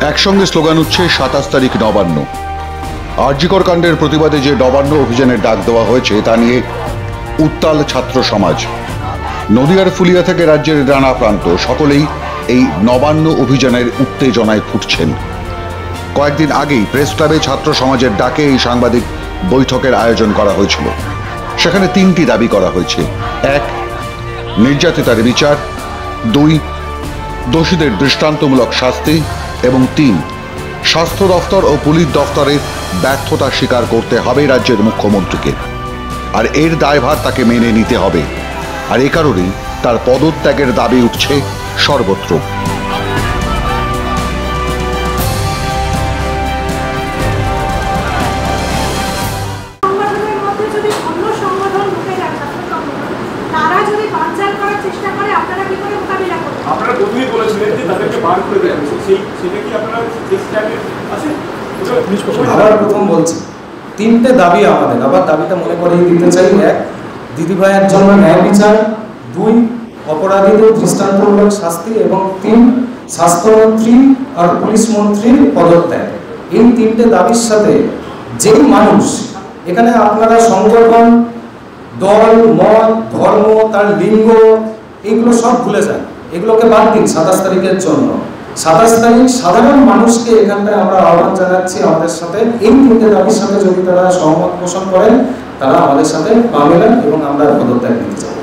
একসঙ্গে স্লোগান উঠছে ২৭ তারিখ নবান্ন। আরজিকর কাণ্ডের প্রতিবাদে যে নবান্ন অভিযানের ডাক দেওয়া হয়েছে তা নিয়ে উত্তাল ছাত্র সমাজ। নদিয়ার ফুলিয়া থেকে রাজ্যের নানা প্রান্ত সকলেই এই নবান্ন অভিযানের উত্তেজনায় ফুটছেন। কয়েকদিন আগেই প্রেস ক্লাবে ছাত্র সমাজের ডাকে এই সাংবাদিক বৈঠকের আয়োজন করা হয়েছিল। সেখানে ৩টি দাবি করা হয়েছে। ১. নির্যাতিতার বিচার, ২. দোষীদের দৃষ্টান্তমূলক শাস্তি এবং ৩. স্বাস্থ্য দফতর ও পুলিশ দফতরের ব্যর্থতা স্বীকার করতে হবে রাজ্যের মুখ্যমন্ত্রীকে, আর এর দায়ভার তাকে মেনে নিতে হবে। আর এ কারণেই তার পদত্যাগের দাবি উঠছে সর্বত্র। আবার প্রথম বলছি, 3টে দাবি আমাদের, আবার দাবিটা মনে করিয়ে দিতে চাই। 1. দিদিভাইয়ের জন্য ন্যায় বিচার, 2. অপরাধীদের দৃষ্টান্তমূলক শাস্তি এবং 3. স্বাস্থ্যমন্ত্রী আর পুলিশ মন্ত্রীর পদত্যাগ। এই 3টে দাবির সাথে যেই মানুষ এখানে আপনারা সংগঠন, দল, মত, ধর্ম, তার লিঙ্গ এইগুলো সব ভুলে যান, এগুলোকে বাদ দিন 27 তারিখের জন্য। 27 তারিখ সাধারণ মানুষকে এখানটায় আমরা আহ্বান জানাচ্ছি আমাদের সাথে এই 3টে দাবির সাথে যদি তারা সহমত পোষণ করেন তারা আমাদের সাথে পা মেলান এবং আমরা পদত্যাগ নিতে চাই।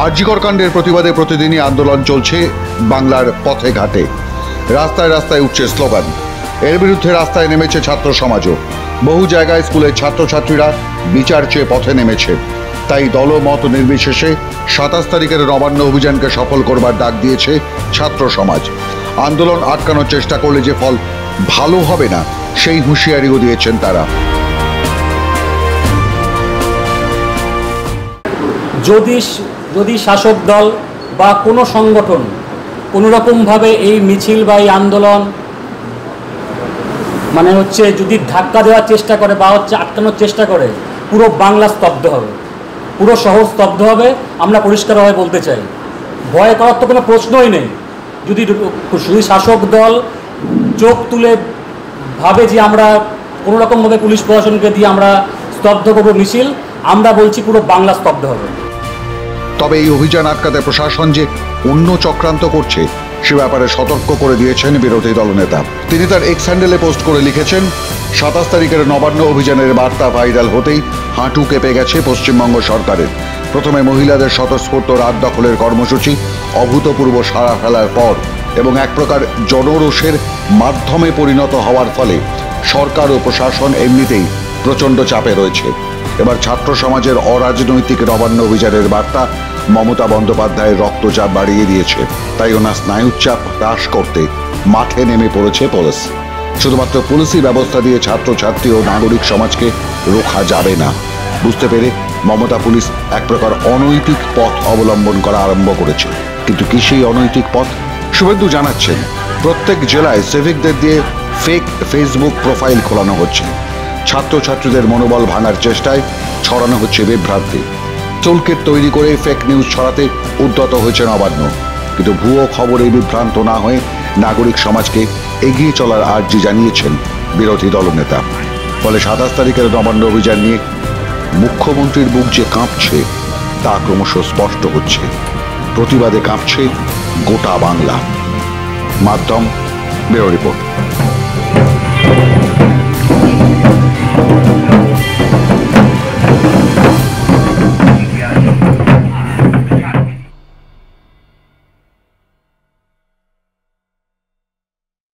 আরজিকর কাণ্ডের প্রতিবাদে প্রতিদিনই আন্দোলন চলছে বাংলার পথে ঘাটে। রাস্তায় রাস্তায় উঠছে স্লোগান। এর বিরুদ্ধে রাস্তায় নেমেছে ছাত্র সমাজও। বহু জায়গায় স্কুলের ছাত্রছাত্রীরা বিচার চেয়ে পথে নেমেছে। তাই দলমত নির্বিশেষে ২৭ তারিখের নবান্ন অভিযানকে সফল করবার ডাক দিয়েছে ছাত্র সমাজ। আন্দোলন আটকানোর চেষ্টা করলে যে ফল ভালো হবে না সেই হুঁশিয়ারিও দিয়েছেন তারা। যদি শাসক দল বা কোনো সংগঠন কোনোরকমভাবে এই মিছিল বা এই আন্দোলন যদি ধাক্কা দেওয়ার চেষ্টা করে বা আটকানোর চেষ্টা করে, পুরো বাংলা স্তব্ধ হবে, পুরো শহর স্তব্ধ হবে। আমরা পরিষ্কারভাবে বলতে চাই, ভয় করার তো কোনো প্রশ্নই নেই। যদি শাসক দল চোখ তুলে ভাবে যে আমরা কোনোরকমভাবে পুলিশ প্রশাসনকে দিয়ে আমরা স্তব্ধ করবো মিছিল, আমরা বলছি পুরো বাংলা স্তব্ধ হবে। তবে এই অভিযান আটকাতে প্রশাসন যে অন্য চক্রান্ত করছে সে ব্যাপারে সতর্ক করে দিয়েছেন বিরোধী দলনেতা। তিনি তার এক্স হ্যান্ডেলে পোস্ট করে লিখেছেন, ২৭ তারিখের নবান্ন অভিযানের বার্তা ভাইরাল হতেই হাঁটু কেঁপে গেছে পশ্চিমবঙ্গ সরকারের। প্রথমে মহিলাদের স্বতঃস্ফূর্ত রাত দখলের কর্মসূচি অভূতপূর্ব সাড়া ফেলার পর এবং এক প্রকার জনরোষের মাধ্যমে পরিণত হওয়ার ফলে সরকার ও প্রশাসন এমনিতেই প্রচণ্ড চাপে রয়েছে। এবার ছাত্র সমাজের অরাজনৈতিক নবান্ন অভিযানের বার্তা মমতা বন্দ্যোপাধ্যায়ের রক্তচাপ বাড়িয়ে দিয়েছে। তাই ওনার স্নায়ুচাপ হ্রাস করতে মাঠে নেমে পড়েছে পুলিশ। শুধুমাত্র পুলিশি ব্যবস্থা দিয়ে ছাত্রছাত্রী ও নাগরিক সমাজকে রোখা যাবে না বুঝতে পেরে মমতা পুলিশ এক প্রকার অনৈতিক পথ অবলম্বন করা আরম্ভ করেছে। কিন্তু কি সেই অনৈতিক পথ? শুভেন্দু জানাচ্ছেন, প্রত্যেক জেলায় সিভিকদের দিয়ে ফেক ফেসবুক প্রোফাইল খোলানো হচ্ছে। ছাত্রছাত্রীদের মনোবল ভাঙার চেষ্টায় ছড়ানো হচ্ছে বিভ্রান্তি। টুলকিট তৈরি করে ফেক নিউজ ছড়াতে উদ্যত হয়েছে নবান্ন। কিন্তু ভুয়ো খবরে বিভ্রান্ত না হয়ে নাগরিক সমাজকে এগিয়ে চলার আর্জি জানিয়েছেন বিরোধী দলনেতা। ফলে ২৭ তারিখের নবান্ন অভিযান নিয়ে মুখ্যমন্ত্রীর বুক যে কাঁপছে তা ক্রমশ স্পষ্ট হচ্ছে। প্রতিবাদে কাঁপছে গোটা বাংলা। মাধ্যম ব্যুরো রিপোর্ট।